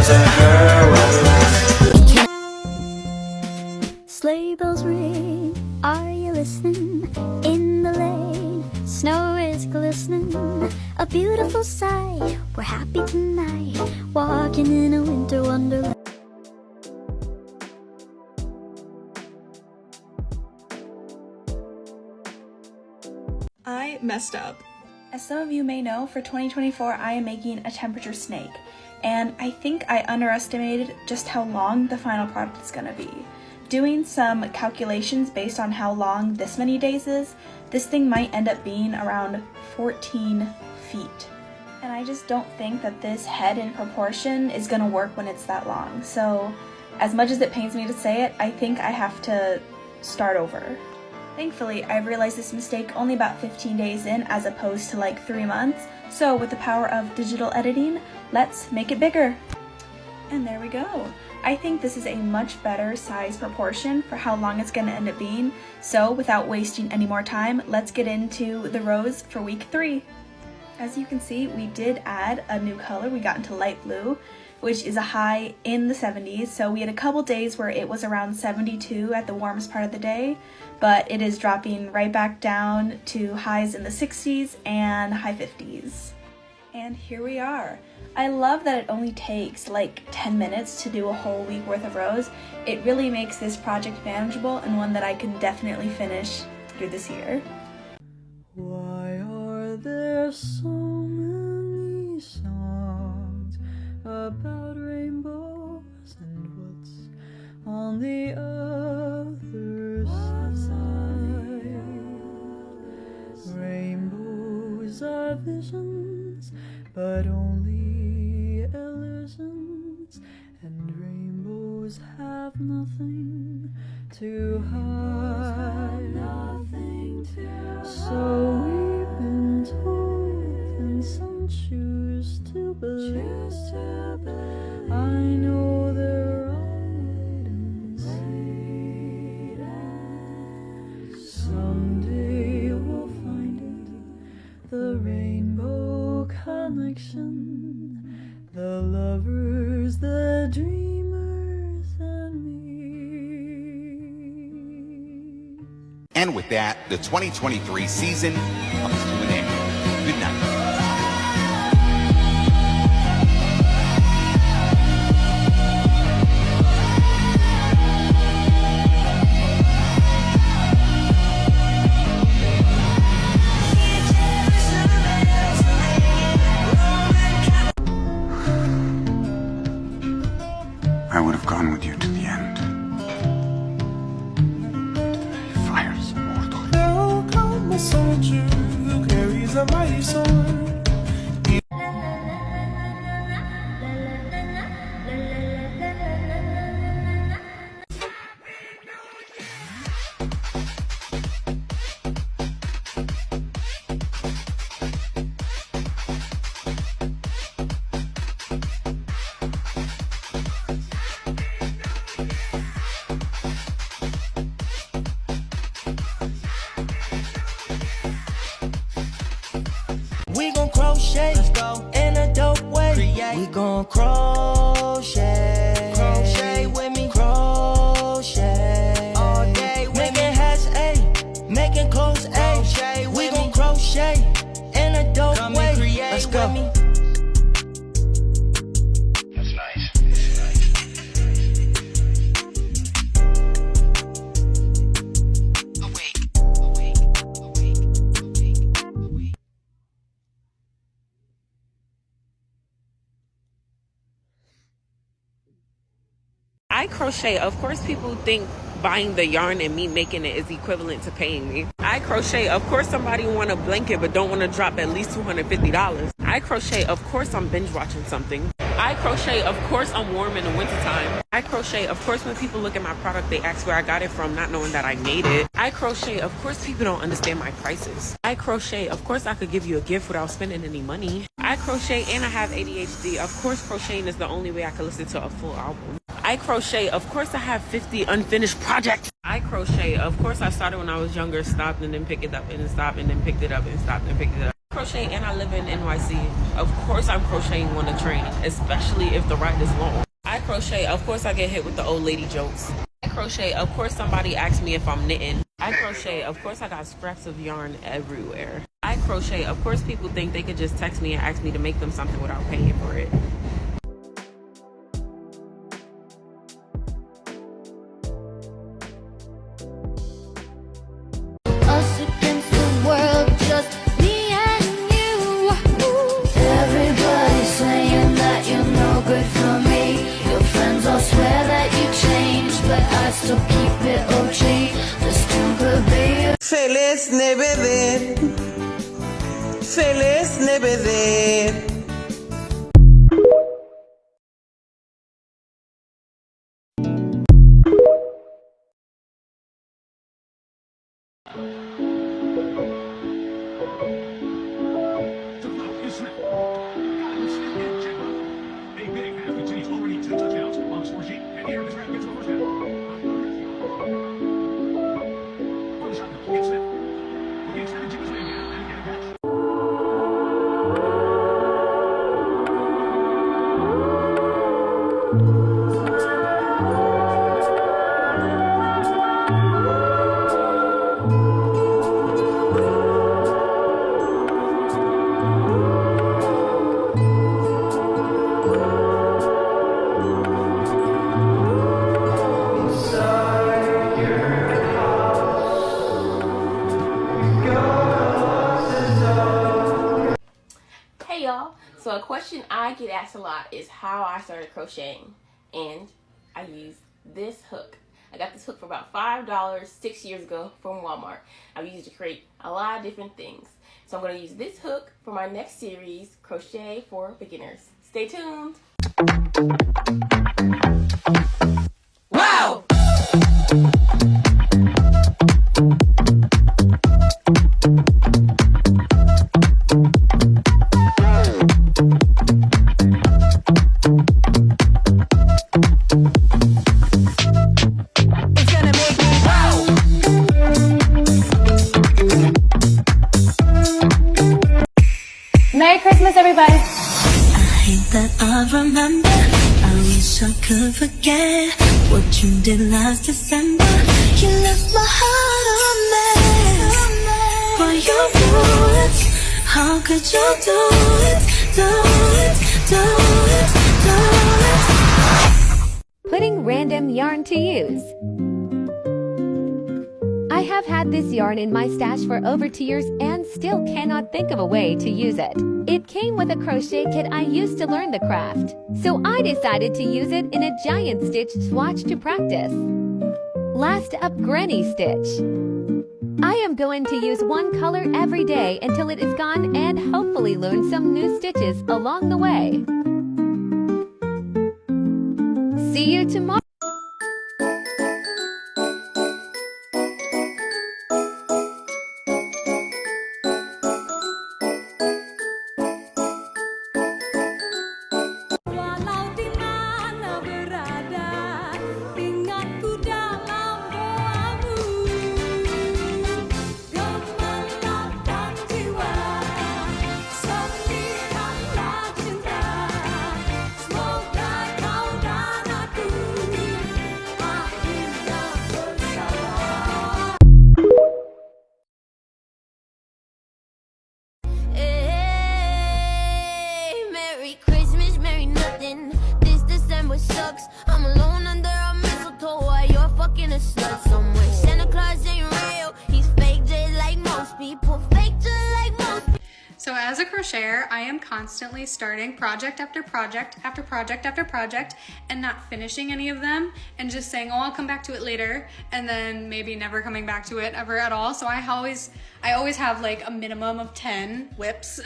there's a girl with Sleigh bells ring, are you listening? In the lane, snow is glistening, a beautiful sight. We're happy tonight, walking in a winter wonderland. I messed up. As some of you may know, for 2024 I am making a temperature snake, and I think I underestimated just how long the final product is going to be. Doing some calculations based on how long this many days is, this thing might end up being around 14 feet. And I just don't think that this head in proportion is going to work when it's that long. So as much as it pains me to say it, I think I have to start over. Thankfully, I've realized this mistake only about 15 days in as opposed to like 3 months. So with the power of digital editing, let's make it bigger. And there we go. I think this is a much better size proportion for how long it's going to end up being. So without wasting any more time, let's get into the rows for week 3. As you can see, we did add a new color. We got into light blue, which is a high in the 70s. So we had a couple days where it was around 72 at the warmest part of the day, but it is dropping right back down to highs in the 60s and high 50s. And here we are. I love that it only takes like 10 minutes to do a whole week worth of rows. It really makes this project manageable and one that I can definitely finish through this year. Why are there so many songs about rainbows and what's on the other side? Rainbows are visions, but only illusions, and rainbows have nothing to hide. So we've been told, and some choose to believe. I know they're all wait and see. Someday we'll find it, the rainbow connection, the lovers, the dreamers, and me. And with that, the 2023 season comes to an end. Good night. I would have gone with you to the end. Fire's immortal. Now come a soldier who carries a mighty sword. We gon' crochet, let's go, in a dope way. Create. We gon' crochet, crochet with me, crochet all day. Making hats, ayy, making clothes, ayy. We gon' crochet in a dope way. Let's go. That's nice. I crochet. Of course, people think buying the yarn and me making it is equivalent to paying me. I crochet. Of course, somebody want a blanket but don't want to drop at least $250. I crochet. Of course, I'm binge watching something. I crochet. Of course, I'm warm in the wintertime. I crochet. Of course, when people look at my product, they ask where I got it from, not knowing that I made it. I crochet. Of course, people don't understand my prices. I crochet. Of course, I could give you a gift without spending any money. I crochet and I have ADHD. Of course, crocheting is the only way I can listen to a full album. I crochet. Of course, I have 50 unfinished projects. I crochet. Of course, I started when I was younger, stopped and then picked it up and then stopped and then picked it up and stopped and picked it up. Crochet and I live in NYC. Of course I'm crocheting on a train, especially if the ride is long. I crochet, of course I get hit with the old lady jokes. I crochet, of course somebody asks me if I'm knitting. I crochet, of course I got scraps of yarn everywhere. I crochet, of course people think they could just text me and ask me to make them something without paying for it. Us against the world, just me and you. Everybody's saying that you're no good for me. Your friends all swear that you changed, but I still keep it OG. This tune could be Feliz Navidad. Feliz Navidad. Hey y'all, so a question I get asked a lot is how I started crocheting, and I use this hook. I got this hook for about $5 6 years ago from Walmart. I've used it to create a lot of different things. So I'm going to use this hook for my next series, Crochet for Beginners. Stay tuned. Wow! Merry Christmas, everybody. I hate that I remember. I wish I could forget what you did last December. You left my heart a mess. But you do it. How could you do it? Do it, do it, do it. Putting random yarn to use. I have had this yarn in my stash for over 2 years and still cannot think of a way to use it. It came with a crochet kit I used to learn the craft, so I decided to use it in a giant stitch swatch to practice. Last up, granny stitch. I am going to use one color every day until it is gone and hopefully learn some new stitches along the way. See you tomorrow. I'm alone under a mistletoe while you're fucking a slut somewhere. Santa Claus ain't real, he's fake just like most people. Fake just like most people. So as a crocheter, I am constantly starting project after project after project after project and not finishing any of them and just saying, oh, I'll come back to it later, and then maybe never coming back to it ever at all. So I always have like a minimum of 10 whips.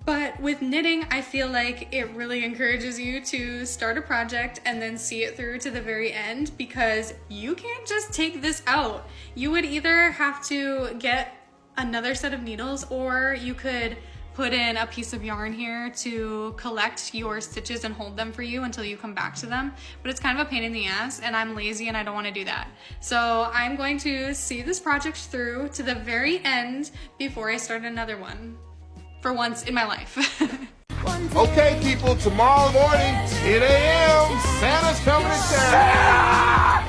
But with knitting, I feel like it really encourages you to start a project and then see it through to the very end, because you can't just take this out. You would either have to get another set of needles, or you could put in a piece of yarn here to collect your stitches and hold them for you until you come back to them. But it's kind of a pain in the ass and I'm lazy and I don't want to do that. So I'm going to see this project through to the very end before I start another one. For once in my life. Okay, people, tomorrow morning, 10 a.m., Santa's coming to town.